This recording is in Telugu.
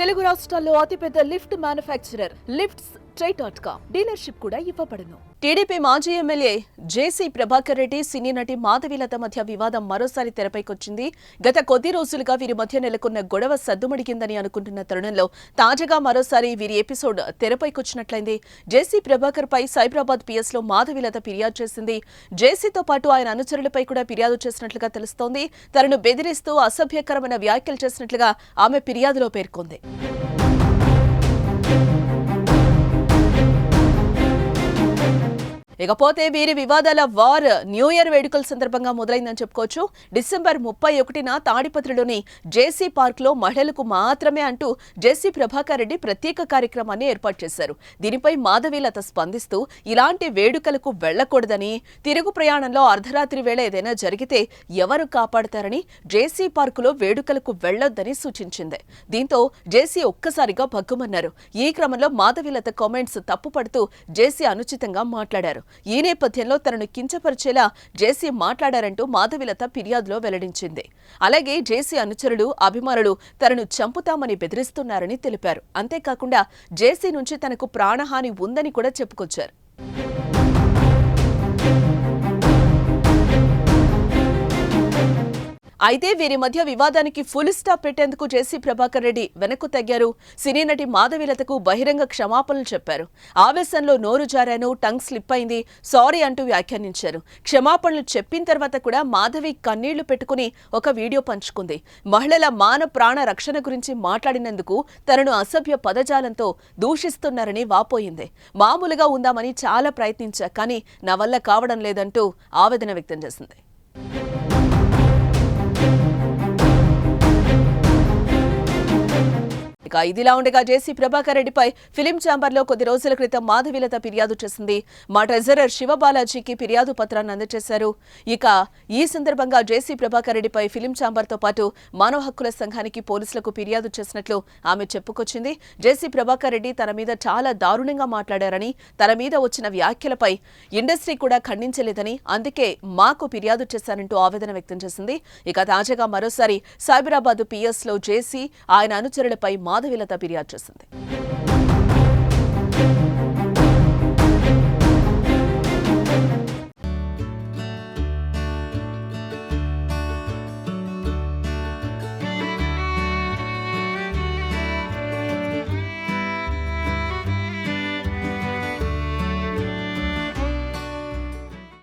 తెలుగు రాష్ట్రాల్లో అతిపెద్ద లిఫ్ట్ మ్యానుఫ్యాక్చరర్ లిఫ్ట్స్ ట్రై.com డీలర్షిప్ కూడా ఇవ్వబడును. టీడీపీ మాజీ ఎమ్మెల్యే జేసీ ప్రభాకర్ రెడ్డి, సినీ నటి మాధవీలత మధ్య వివాదం మరోసారి తెరపైకొచ్చింది. గత కొద్ది రోజులుగా వీరి మధ్య నెలకొన్న గొడవ సద్దుమడిగిందని అనుకుంటున్న తరుణంలో తాజాగా మరోసారి వీరి ఎపిసోడ్ తెరపైకొచ్చినట్లయింది. జేసీ ప్రభాకర్ పై సైబరాబాద్ పిఎస్లో మాధవీలత ఫిర్యాదు చేసింది. జేసీతో పాటు ఆయన అనుచరులపై కూడా ఫిర్యాదు చేసినట్లుగా తెలుస్తోంది. తనను బెదిరిస్తూ అసభ్యకరమైన వ్యాఖ్యలు చేసినట్లుగా ఆమె ఫిర్యాదులో పేర్కొంది. ఇకపోతే వీరి వివాదాల వార్ న్యూ ఇయర్ వేడుకల సందర్భంగా మొదలైందని చెప్పుకోవచ్చు. డిసెంబర్ 31న తాడిపత్రిలోని జేసీ పార్క్లో మహిళలకు మాత్రమే అంటూ జేసీ ప్రభాకర్ రెడ్డి ప్రత్యేక కార్యక్రమాన్ని ఏర్పాటు చేశారు. దీనిపై మాధవీలత స్పందిస్తూ ఇలాంటి వేడుకలకు వెళ్లకూడదని, తిరుగు ప్రయాణంలో అర్ధరాత్రి వేళ ఏదైనా జరిగితే ఎవరు కాపాడతారని, జేసీ పార్కులో వేడుకలకు వెళ్లొద్దని సూచించింది. దీంతో జేసీ ఒక్కసారిగా భగ్గుమన్నారు. ఈ క్రమంలో మాధవీలత కామెంట్స్ తప్పుపడుతూ జేసీ అనుచితంగా మాట్లాడారు. ఈ నేపథ్యంలో తనను కించపరిచేలా జేసీ మాట్లాడారంటూ మాధవీలత ఫిర్యాదులో వెల్లడించింది. అలాగే జేసీ అనుచరులు, అభిమానులు తనను చంపుతామని బెదిరిస్తున్నారని తెలిపారు. అంతేకాకుండా జేసీ నుంచి తనకు ప్రాణహాని ఉందని కూడా చెప్పుకొచ్చారు. అయితే వీరి మధ్య వివాదానికి ఫుల్ స్టాప్ పెట్టేందుకు జేసీ ప్రభాకర్ రెడ్డి వెనక్కు తగ్గారు. సినీ నటి మాధవీలతకు బహిరంగ క్షమాపణలు చెప్పారు. ఆవేశంలో నోరు జారాను, టంగ్ స్లిప్ అయింది, సారీ అంటూ వ్యాఖ్యానించారు. క్షమాపణలు చెప్పిన తర్వాత కూడా మాధవి కన్నీళ్లు పెట్టుకుని ఒక వీడియో పంచుకుంది. మహిళల మాన ప్రాణ రక్షణ గురించి మాట్లాడినందుకు తనను అసభ్య పదజాలంతో దూషిస్తున్నారని వాపోయింది. మామూలుగా ఉందామని చాలా ప్రయత్నించా, కానీ నా వల్ల కావడం లేదంటూ ఆవేదన వ్యక్తం చేసింది. ఇక ఇదిలా ఉండగా జేసీ ప్రభాకర్ రెడ్డిపై ఫిలిం ఛాంబర్లో కొద్ది రోజుల క్రితం మాధవీలత ఫిర్యాదు చేసింది. మా ట్రెజరర్ శివబాలాజీకి ఫిర్యాదు పత్రాన్ని అందజేశారు. ఇక ఈ సందర్భంగా జేసీ ప్రభాకర్ రెడ్డిపై ఫిలిం ఛాంబర్తో పాటు మానవ హక్కుల సంఘానికి పోలీసులకు ఫిర్యాదు చేసినట్లు ఆమె చెప్పుకొచ్చింది. జేసీ ప్రభాకర్ రెడ్డి తన మీద చాలా దారుణంగా మాట్లాడారని, తన మీద వచ్చిన వ్యాఖ్యలపై ఇండస్ట్రీ కూడా ఖండించలేదని, అందుకే మాకు ఫిర్యాదు చేశారంటూ ఆవేదన వ్యక్తం చేసింది. ఇక తాజాగా మరోసారి సైబరాబాద్ పిఎస్లో జేసీ, ఆయన అనుచరులపై మాధవీలత ఫిర్యాదు చేసింది.